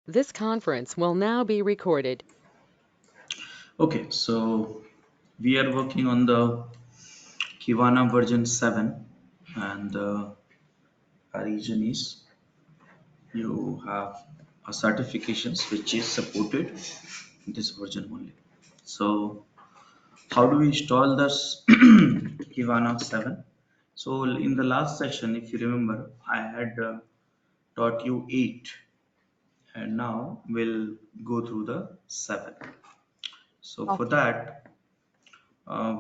This conference will now be recorded. Okay, so we are working on the Kivana version 7, and the reason is you have a certifications which is supported in this version only. So how do we install this Kivana 7? So in the last session, if you remember, I had taught you 8, and now we'll go through the 7. So for Okay. that,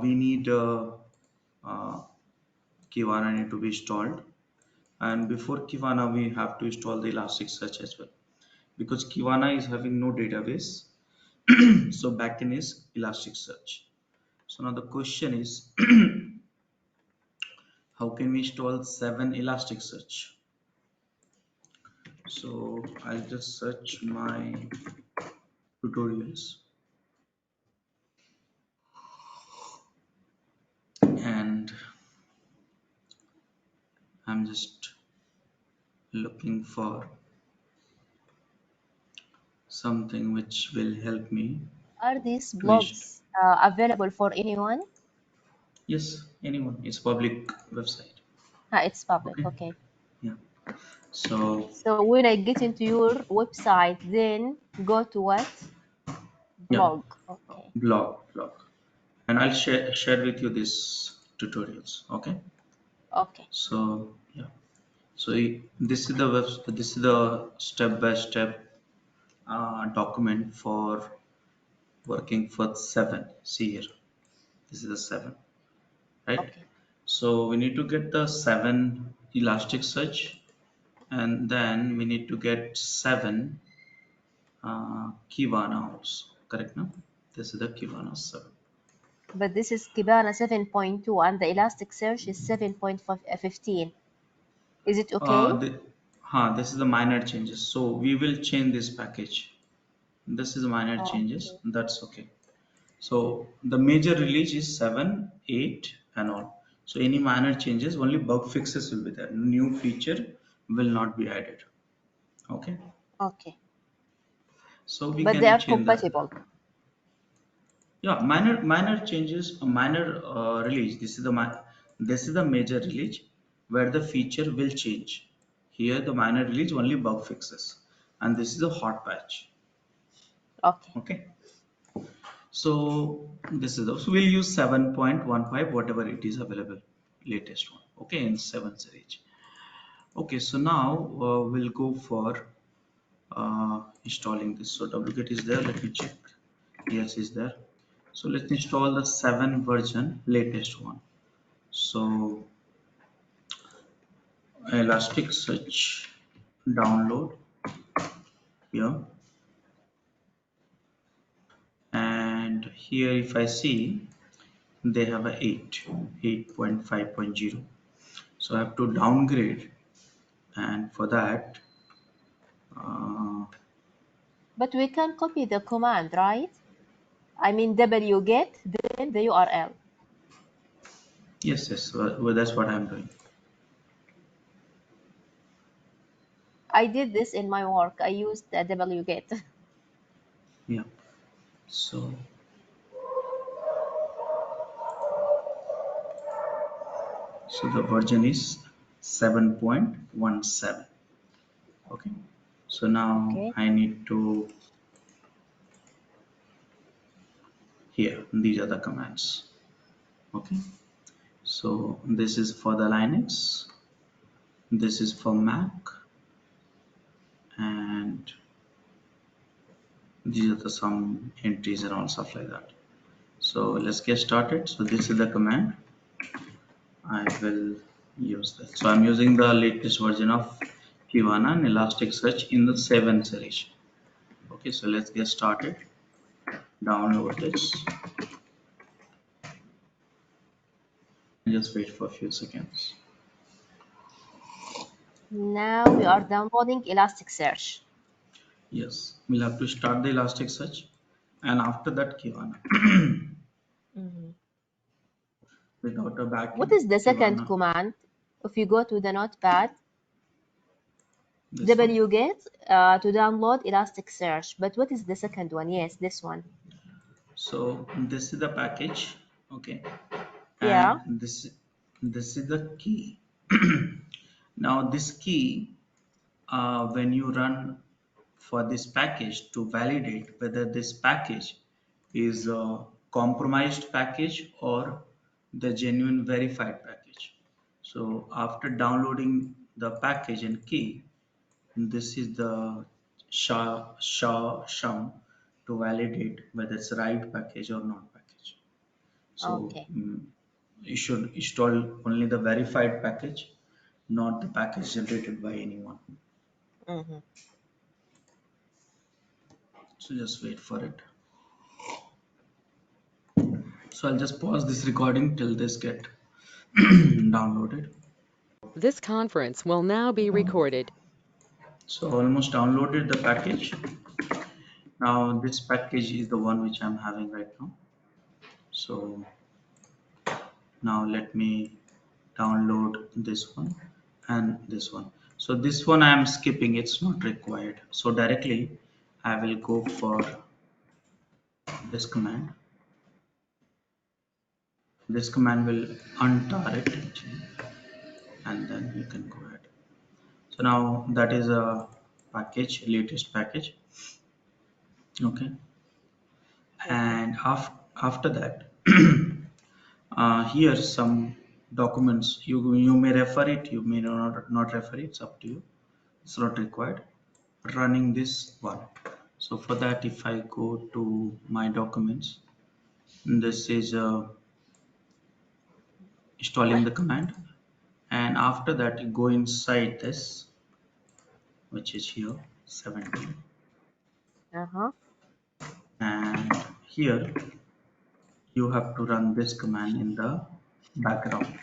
we need uh, Kivana need to be installed, and before Kivana we have to install the Elasticsearch as well, because Kivana is having no database. So backend is Elasticsearch. So now the question is how can we install 7 Elasticsearch? So I'll just search my tutorials, and I'm just looking for something which will help me Are these to install. blogs available for anyone? Yes, anyone. It's public website. It's public. Okay. Okay. Yeah. So So when I get into your website, then go to what? yeah, Blog. Okay. blog, and I'll share with you these tutorials. Okay. Okay. So yeah. So this is the this is the step by step document for working for 7. See here. This is the 7, right? Okay. So we need to get the 7 Elasticsearch, and then we need to get 7 Kivana also. Correct, no? This is the Kivana 7. But this is Kibana 7.2 and the Elasticsearch is 7.15. Is it okay? This is the minor changes. So we will change this package. This is minor changes. Okay. That's okay. So the major release is 7, 8 and all. So any minor changes, only bug fixes will be there. New feature will not be added. Okay. Okay. So we But they can are change that. compatible. Yeah, minor changes, a minor release. This is the major release where the feature will change. Here the minor release only bug fixes, and this is a hot patch. Okay. Okay, so this is so we'll use 7.15 whatever it is available, latest one. Okay, in 7 series. Okay, so now we'll go for installing this. So wget is there. Let me check. Yes, is there. So let's install the 7 version, latest one. So Elasticsearch download here, and here if I see they have a 8.5.0. So I have to downgrade, and for that, uh, But we can copy the command, right? I mean wget, then the URL. yes, well, that's what I'm doing. I did this in my work. I used the wget. Yeah. So the version is 7.17. Okay. So now Okay. I need to here. These are the commands. Okay. So this is for the Linux, this is for Mac, and these are the some entries and all stuff like that. So let's get started. So this is the command I will use that. So I'm using the latest version of Kivana and Elasticsearch in the 7 series. Okay, so let's get started. Download this and just wait for a few seconds. Now we are downloading Elasticsearch. Yes, we'll have to start the Elasticsearch and after that Kivana. Mhm. Without a What backend, is the second Kivana. command? If you go to the notepad, This one. wget to download Elasticsearch. But what is the second one? Yes, this one. So this is the package, okay, Yeah. and this is the key. Now this key, when you run for this package to validate whether this package is a compromised package or the genuine verified package. So after downloading the package and key, this is the sham to validate whether it's the right package or not package. So Okay. you should install only the verified package, not the package generated by anyone. Mm-hmm. So just wait for it. So I'll just pause this recording till this get downloaded. This conference will now be recorded. So almost downloaded the package. Now this package is the one which I'm having right now. So now let me download this one and this one. So this one I am skipping, it's not required. So directly I will go for this command. This command will untar it actually, and then you can go ahead. So now that is a package, latest package. Okay, Mm-hmm. and after that, here some documents you may refer it, you may not refer it. It's up to you. It's not required. Running this one. So for that, if I go to my documents, this is installing the command, and after that you go inside this, which is here 17, Uh-huh. and here you have to run this command in the background.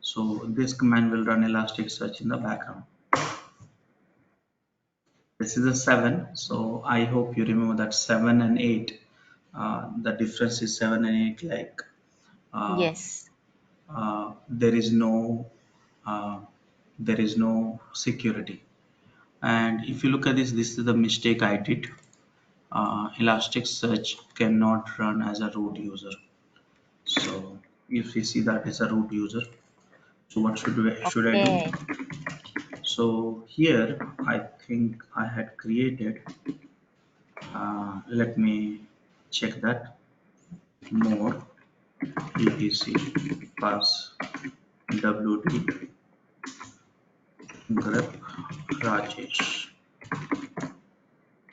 So this command will run Elasticsearch in the background. This is a 7, so I hope you remember that 7 and 8. The difference is 7 and 8, like uh, Yes. there is no uh, security. And if you look at this is the mistake I did. Elasticsearch cannot run as a root user. So if you see that as a root user, so what should I do? Okay. So here I think I had created. Let me check that. More etc pass wd grep Rajesh.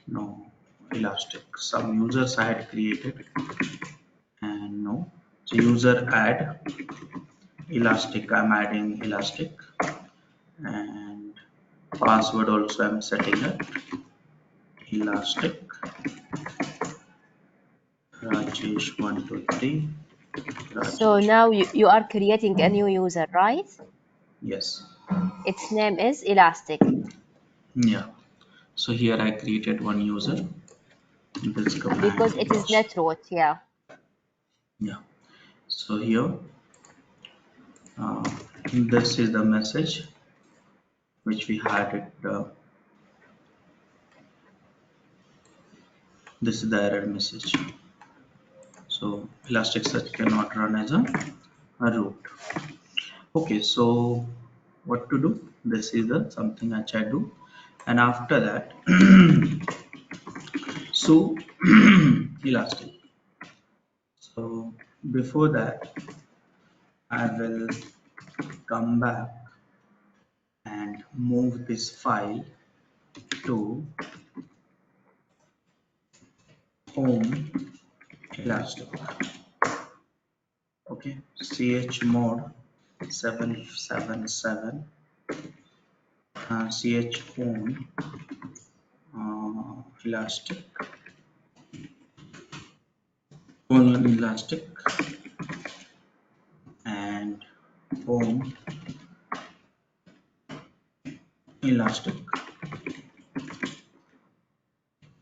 No, elastic. Some users I had created, and no. So user add elastic. I'm adding elastic, and password also I'm setting it elastic Rajesh 123 So Rajesh. now you are creating a new user, right? Yes. Its name is Elastic Yeah. So here I created one user. This because command it is is, netroot. Yeah. yeah. So here, uh, this is the message which we had it. This is the error message. So Elasticsearch cannot run as a root. Okay, so what to do? This is the something which I do, and after that, so Elastic. So before that, I will come back and move this file to home Elastic. Okay, chmod 777 chown elastic colon elastic and home elastic,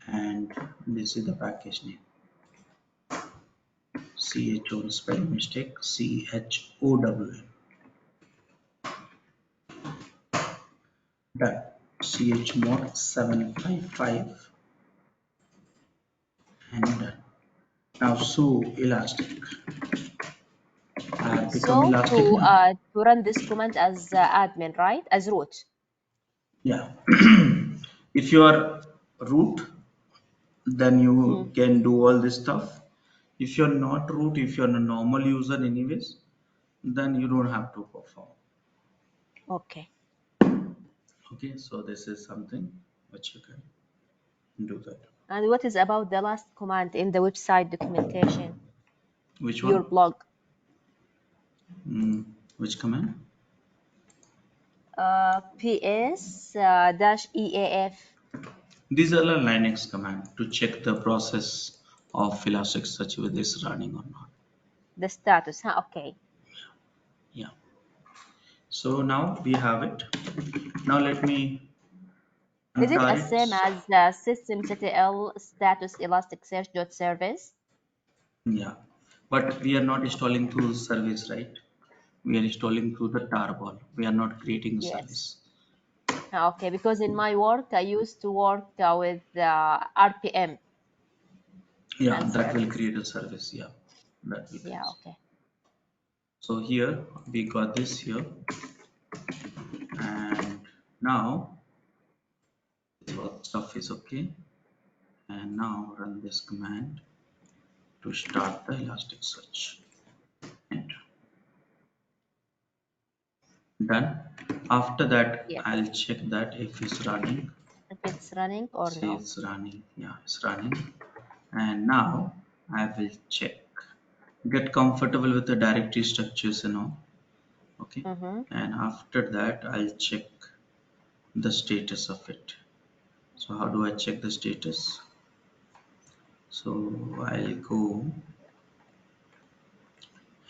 and this is the package name. Chown, spelling mistake, chown. Done. chmod 755 and done. Now so elastic. I have become So elastic now. to run this command as admin, right? As root. Yeah. If you are root, then Hmm. you can do all this stuff. If you're not root, if you're a normal user anyways, then you don't have to perform. Okay. Okay, so this is something which you can do that. And what is about the last command in the website documentation? Which Your one? blog. Which command? PS dash EAF. These are the Linux command to check the process of Elasticsearch whether it's running or not. The status. Huh? Okay. Yeah. So now we have it. Now let me Is it untar as same it. as systemctl status elasticsearch dot service? Yeah. But we are not installing through service, right? We are installing through the tarball. We are not creating a Yes. service. Okay, because in my work, I used to work with RPM Yeah, and that will service. create a service. Yeah, that will Yeah, create. okay. So here we got this here, and now all stuff is okay. And now run this command to start the Elasticsearch. Enter. Done. After that, Yes. I'll check that if it's running. If it's running or Say no. it's running. Yeah, it's running. And now I will check. Get comfortable with the directory structures and all. Okay. Mm-hmm. And after that, I'll check the status of it. So how do I check the status? So I'll go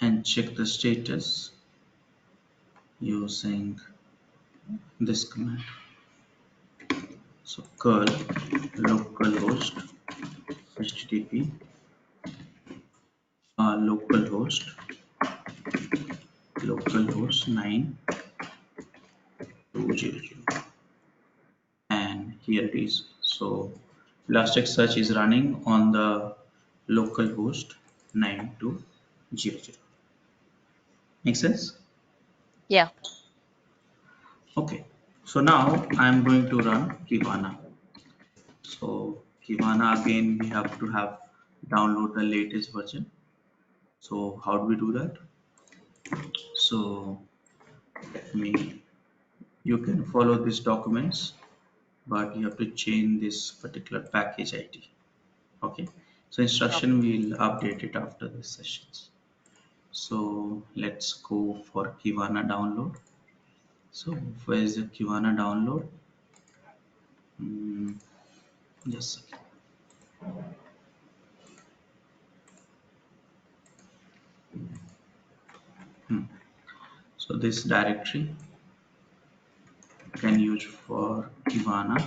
and check the status using this command. So curl localhost http localhost 9200, and here it is. So Elasticsearch is running on the localhost 9200. Make sense? Yeah. Okay. So now I'm going to run Kibana. So Kibana, again we have to have download the latest version. So how do we do that? So let me, you can follow these documents, but you have to change this particular package ID. Okay. So instruction Okay. will update it after the sessions. So let's go for Kibana download. So where is the Kibana download? Yes. So this directory can use for Kibana.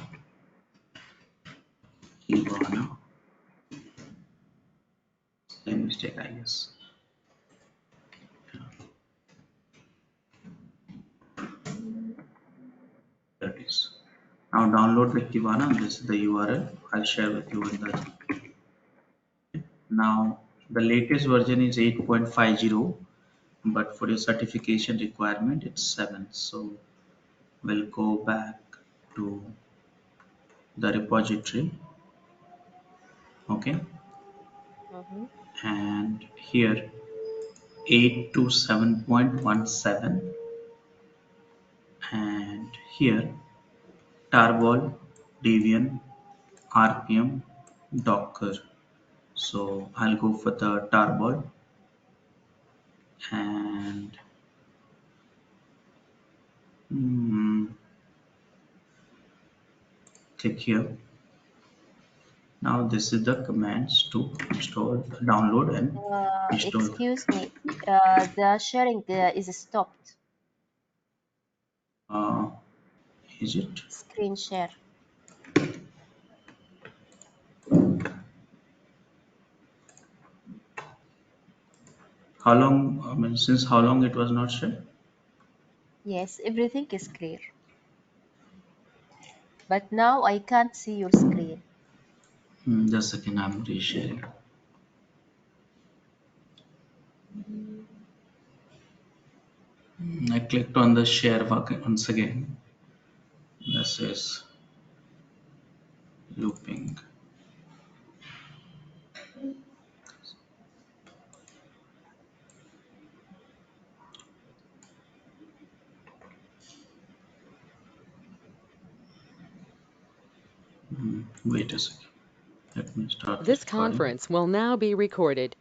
Same mistake, I guess. There it is. Now download the Kibana. This is the URL. I'll share with you in the. Now the latest version is 8.50, but for your certification requirement it's 7. So we'll go back to the repository. Okay, Mm-hmm. and here 8 to 7.17, and here tarball, debian, rpm, docker. So I'll go for the tarball and click here. Now this is the commands to install, download and install Excuse me. The sharing is stopped. that. Is it? Screen share. How long, I mean, since how long it was not shared? Yes, everything is clear. but now I can't see your screen. Just a second, I'm resharing. I clicked on the share once again. This is looping. Wait a second. Let me start the This recording. conference will now be recorded.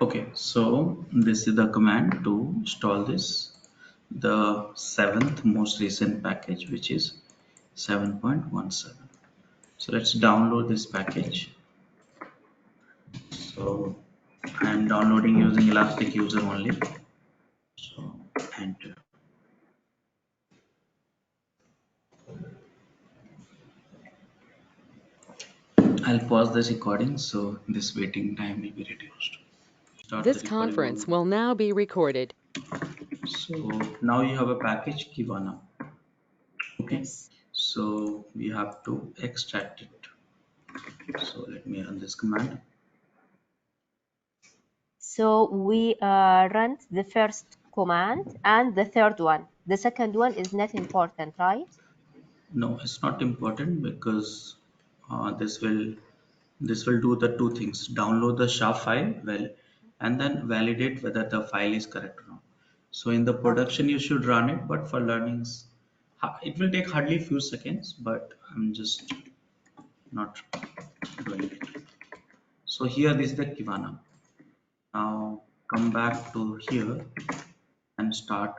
Okay, so this is the command to install this, the 7th most recent package, which is 7.17. So let's download this package. So I'm downloading using Elastic User only. So enter. I'll pause this recording so this waiting time will be reduced. Start the This recording conference now. will now be recorded. So now you have a package Kibana. Okay. Yes. So we have to extract it. So let me run this command. So we run the first command and the third one. The second one is not important, right? No, it's not important because this will do the two things: download the SHA file well, and then validate whether the file is correct or not. So in the Okay. production you should run it, but for learnings, it will take hardly few seconds. But I'm just not doing it. So here this is the Kibana. Now come back to here and start,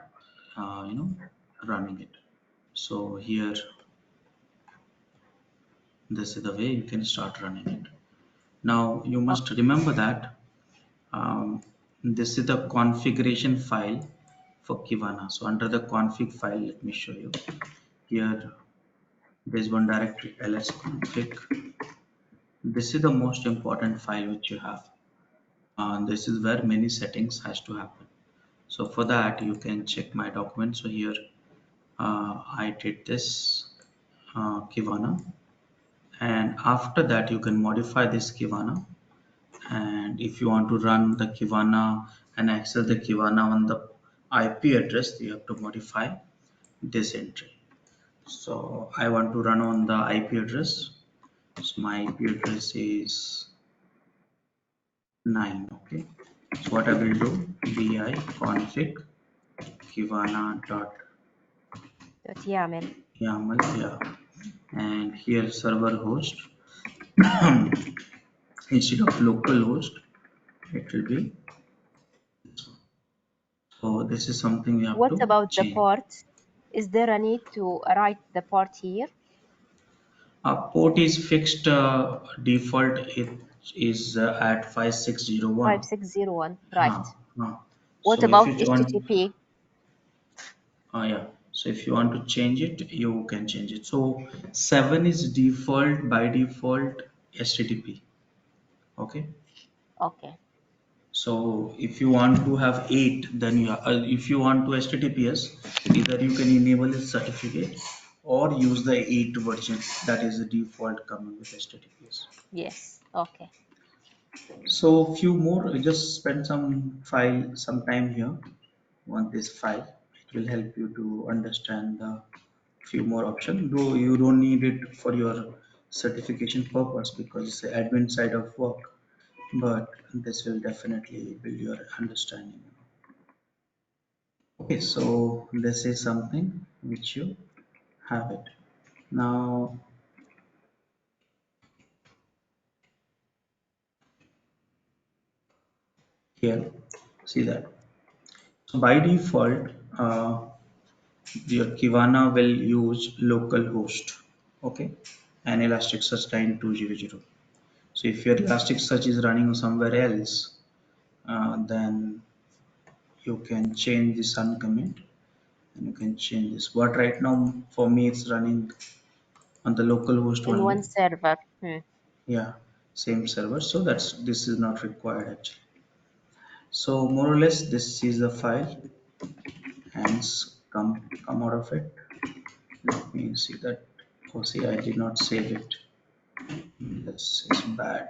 running it. So here, this is the way you can start running it. Now you must Okay. remember that this is the configuration file for Kibana. So under the config file, let me show you. Here there's one directory, lsconfig. This is the most important file which you have. This is where many settings has to happen. So for that you can check my documents. So here I did this Kibana, and after that you can modify this Kibana. And if you want to run the Kibana and access the Kibana on the IP address, you have to modify this entry. So I want to run on the IP address. So my IP address is 9. Okay. So what I will do, vi config يعمل. kibana.yaml, yeah, and here server host instead of local host, it will be this one. So this is something you have What to about the change. port? Is there a need to write the port here? Port is fixed, default it is at 5601. 5601, Huh, right. huh. What So if about you want, HTTP? yeah. So if you want to change it, you can change it. So 7 is default by default HTTP. Okay. Okay. So if you want to have 8, then if you want to HTTPS, either you can enable a certificate or use the 8 version that is the default coming with HTTPS. Yes. Okay. So few more, just spend some time here on this file. It will help you to understand the few more options, though you don't need it for your certification purpose because it's the admin side of work, but this will definitely build your understanding. Okay, so this is something which you have it. Now here, see that. So by default, your Kibana will use localhost, okay, and Elasticsearch 9200. So if your Elasticsearch is running somewhere else, then you can change the sun command and you can change this. But right now for me it's running on the local host In only. one server. Yeah, same server. So this is not required actually. So more or less this is the file and come out of it. Let me see that. Oh, see, I did not save it. That's it's bad.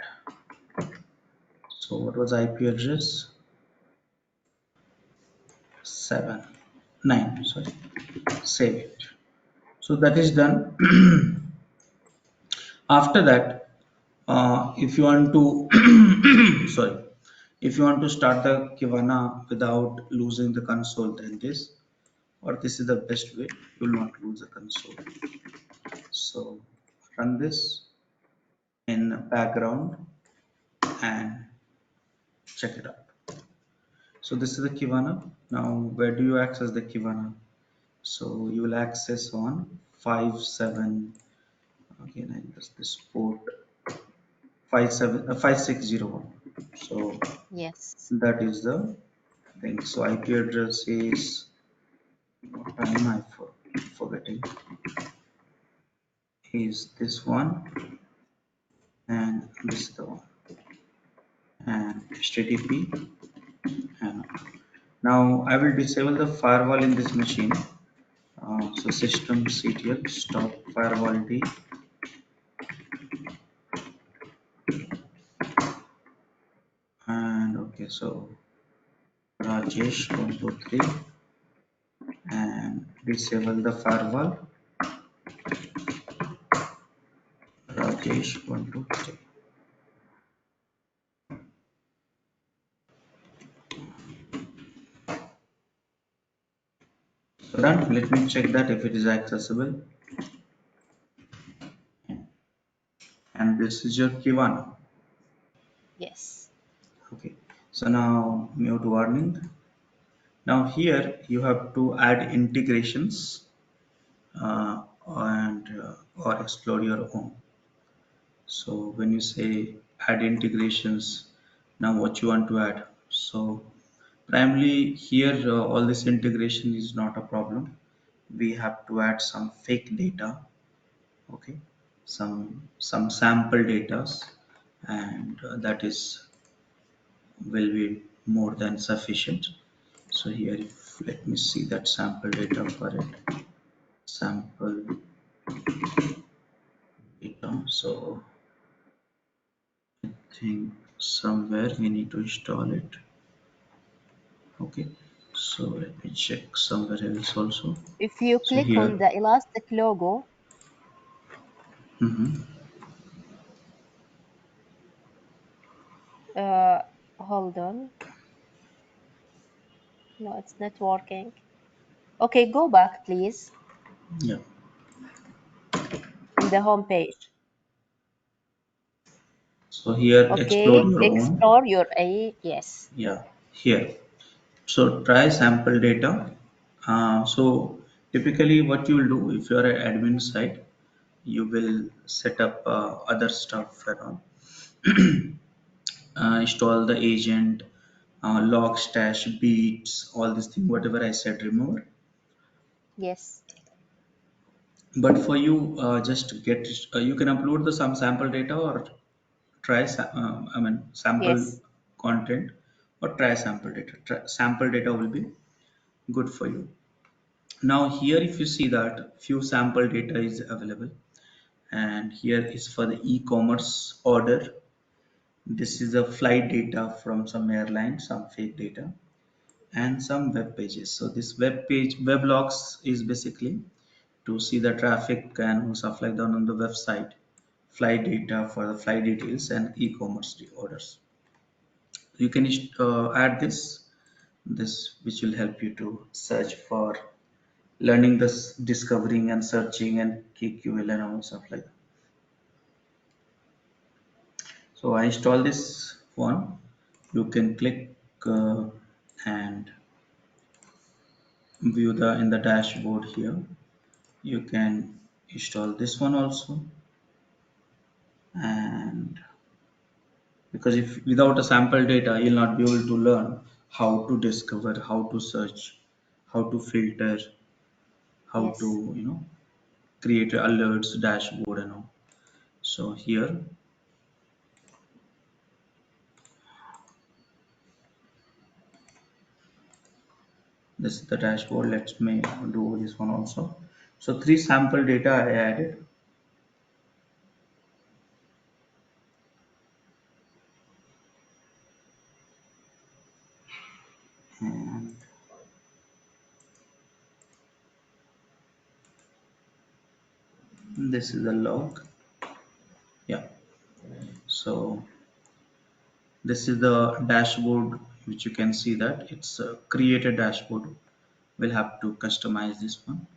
So what was IP address? 7 9, sorry. Save it. So that is done. After that, if you want to sorry, if you want to start the Kivana without losing the console, then this, or this is the best way, you will not lose the console. So run this in background and check it out. So this is the Kivana. Now where do you access the Kivana? So you will access on 57, again I guess this port 5601. So Yes. that is the thing. So IP address is, what time I forgetting, is this one, and this is the one, and HTTP. And now I will disable the firewall in this machine. So systemctl stop firewall d, and okay, so Rajesh 123, and disable the firewall Rajesh 123. So done. Let me check that if it is accessible. And this is your Kivana. Yes. Okay. So now mute warning. Now here you have to add integrations or explore your own. So when you say add integrations, now what you want to add? So primarily here all this integration is not a problem. We have to add some fake data, okay, some sample data, and that is will be more than sufficient. So here, let me see that sample data for it. Sample data. So I think somewhere we need to install it. Okay. So let me check somewhere else also. If you So click on here, the elastic logo, mhm, uh, hold on. No, it's not working. Okay, go back, please, yeah. in the home page. So here, explore Okay, your own. explore your A. Yes. Yeah. Here. So try sample data. So typically, what you will do if you are an admin side, you will set up other stuff around. Install the agent, log stash beats, all these things, whatever I said, remember. Yes. But for you, just get you can upload the some sample data or try I mean sample Yes. content, or try sample data. Sample data will be good for you. Now here if you see that few sample data is available, and here is for the e-commerce order. This is a flight data from some airline, some fake data, and some web pages. So this web page, web logs is basically to see the traffic and stuff like that on the website. Flight data for the flight details and e-commerce orders. You can add this which will help you to search for learning this, discovering and searching and KQL and all stuff like that. So I install this one. You can click and view the in the dashboard here. You can install this one also, and because if without a sample data you'll not be able to learn how to discover, how to search, how to filter, how to Yes. create alerts dashboard and all. So here this is the dashboard. Let's me do this one also. So three sample data I added. And this is the log. Yeah. So this is the dashboard, which you can see that it's a created dashboard. We'll have to customize this one.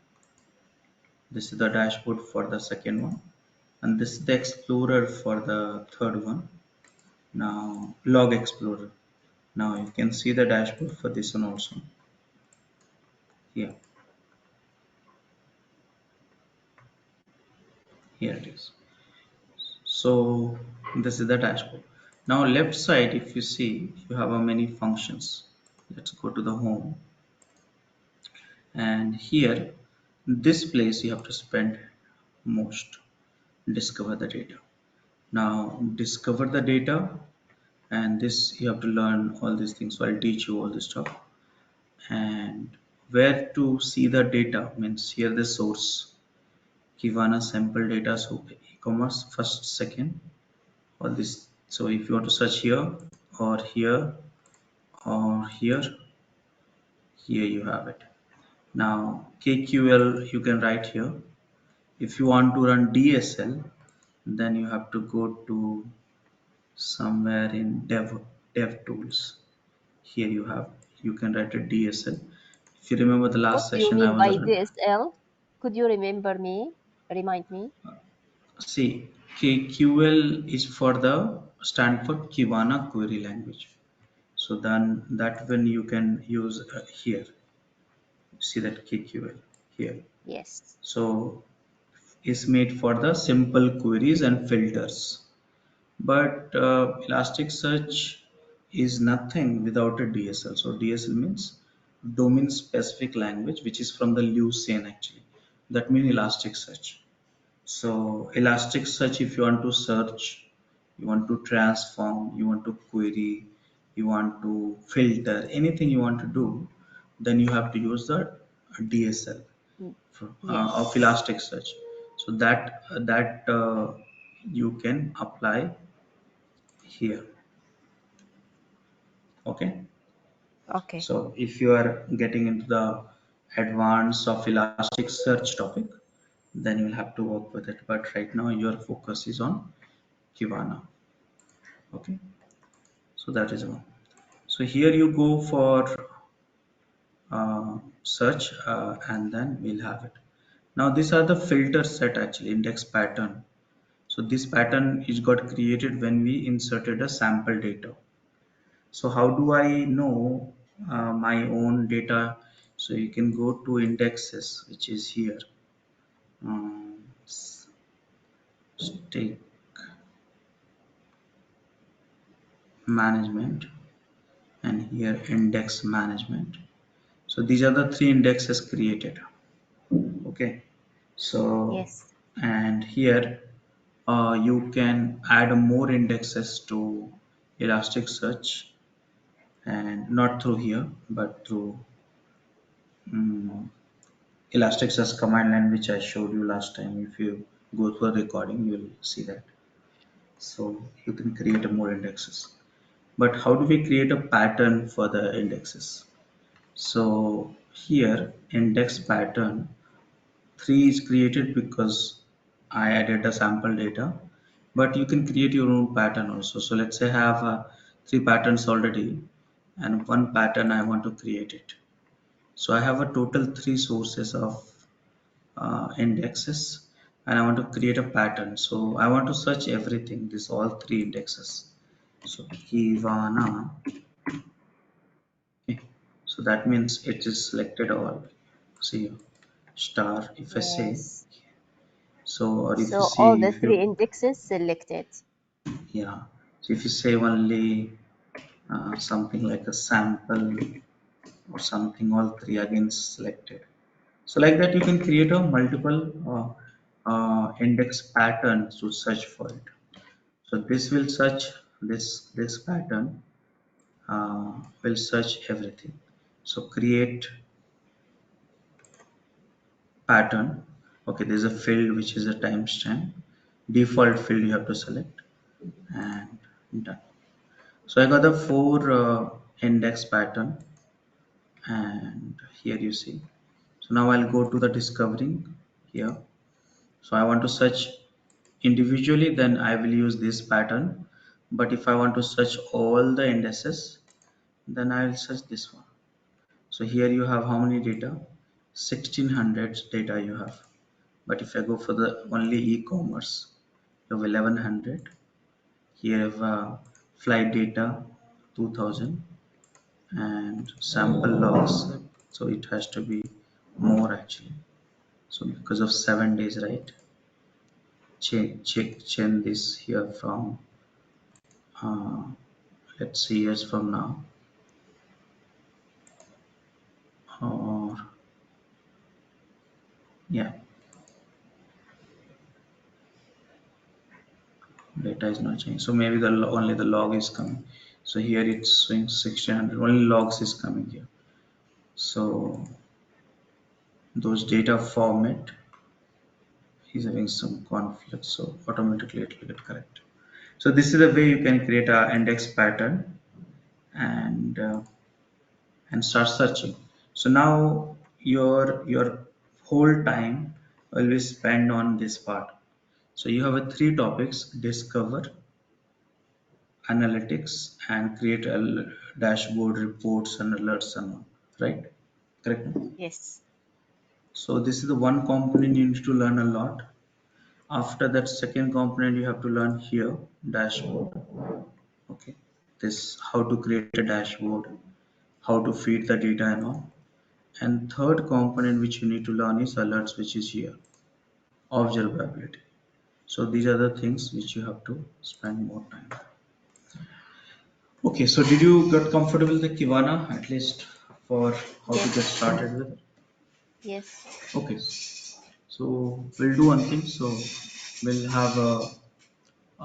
This is the dashboard for the second one, and this is the explorer for the third one. Now log explorer. Now you can see the dashboard for this one also. Here, here it is. So this is the dashboard. Now left side, if you see, you have a many functions. Let's go to the home, and here, this place you have to spend most. Discover the data. Now discover the data, and this you have to learn all these things. So I'll teach you all this stuff. And where to see the data means here the source. Kivana sample data, so e-commerce first, second, all this. So if you want to search here or here or here, here you have it. Now KQL you can write here. If you want to run DSL, then you have to go to somewhere in dev tools. Here you can write a DSL. If you remember the What last do you session I mean was by running. DSL? Could you remember me? Remind me. See, KQL is for the stand for Kivana query language. So then that when you can use here. See that KQL here. Yes. So is made for the simple queries and filters. But Elasticsearch is nothing without a DSL. So DSL means domain specific language, which is from the Lucene actually. That means Elasticsearch. So Elasticsearch, if you want to search, you want to transform, you want to query, you want to filter, anything you want to do, then you have to use the DSL Mm, of yes. Elasticsearch. So that you can apply here. Okay. Okay. So if you are getting into the advance of Elasticsearch topic, then you will have to work with it. But right now your focus is on Kivana. Okay. So that is one. So here you go for search and then we'll have it. Now these are the filter set actually index pattern. So this pattern is got created when we inserted a sample data. So how do I know my own data? So you can go to indexes, which is here. Stake management, and here index management. So these are the three indexes created. Okay. So Yes. and here you can add more indexes to Elasticsearch, and not through here, but through um, Elasticsearch command line, which I showed you last time. If you go through a recording, you will see that. So you can create more indexes. But how do we create a pattern for the indexes? So here, index pattern 3 is created because I added a sample data, but you can create your own pattern also. So let's say I have 3 patterns already, and one pattern I want to create it. So I have a total 3 sources of indexes, and I want to create a pattern. So I want to search everything, this all 3 indexes. So Kivana, okay. So that means it is selected all. See star if I say Yes. so, or if you So all see the if three you indexes selected. yeah, so if you say only something like a sample or something, all 3 again selected. So like that you can create a multiple index pattern to search for it. So this will search this pattern will search everything. So create pattern. Okay, there's a field which is a timestamp. Default field you have to select and done. So I got the 4 index pattern. and here you see. So now I'll go to the discovering here. So I want to search individually, then I will use this pattern. But if I want to search all the indices, then I will search this one. So here you have how many data? 1600 data you have. But if I go for the only e-commerce, you have 1100. Here you have flight data 2000 and sample logs. So it has to be more actually. So because of 7 days, right? Change this here from uh, let's see years from now, or yeah, data is not changing. So maybe only the log is coming. So here it's showing 1600. Only logs is coming here. So those data format is having some conflict. So automatically it will get correct. So this is the way you can create a index pattern and start searching. So now your whole time will be spent on this part. So you have a three topics: discover, analytics, and create a dashboard, reports, and alerts, and all. Right? Correct? Yes. So this is the one component you need to learn a lot. After that, second component you have to learn here, dashboard. Okay, this how to create a dashboard, how to feed the data and all. And third component which you need to learn is alerts, which is here, observability. So these are the things which you have to spend more time. Okay, so did you get comfortable with the Kivana at least for how to get Yes. started with it? Yes. Okay, so we'll do one thing. So we'll have a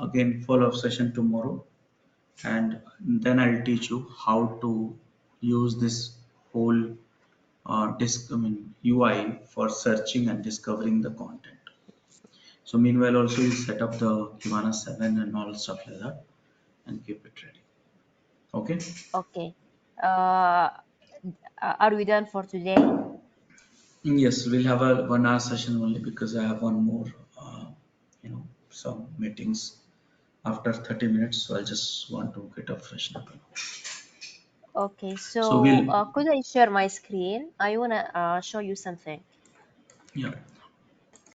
again follow-up session tomorrow, and then I'll teach you how to use this whole UI for searching and discovering the content. So meanwhile also you set up the Kivana 7 and all stuff like that and keep it ready. Okay? Okay. Uh, are we done for today? Yes, we'll have a 1 hour session only because I have one more, some meetings after 30 minutes. So I just want to get up freshen up. Okay. So So we'll, could I share my screen? I wanna show you something. yeah.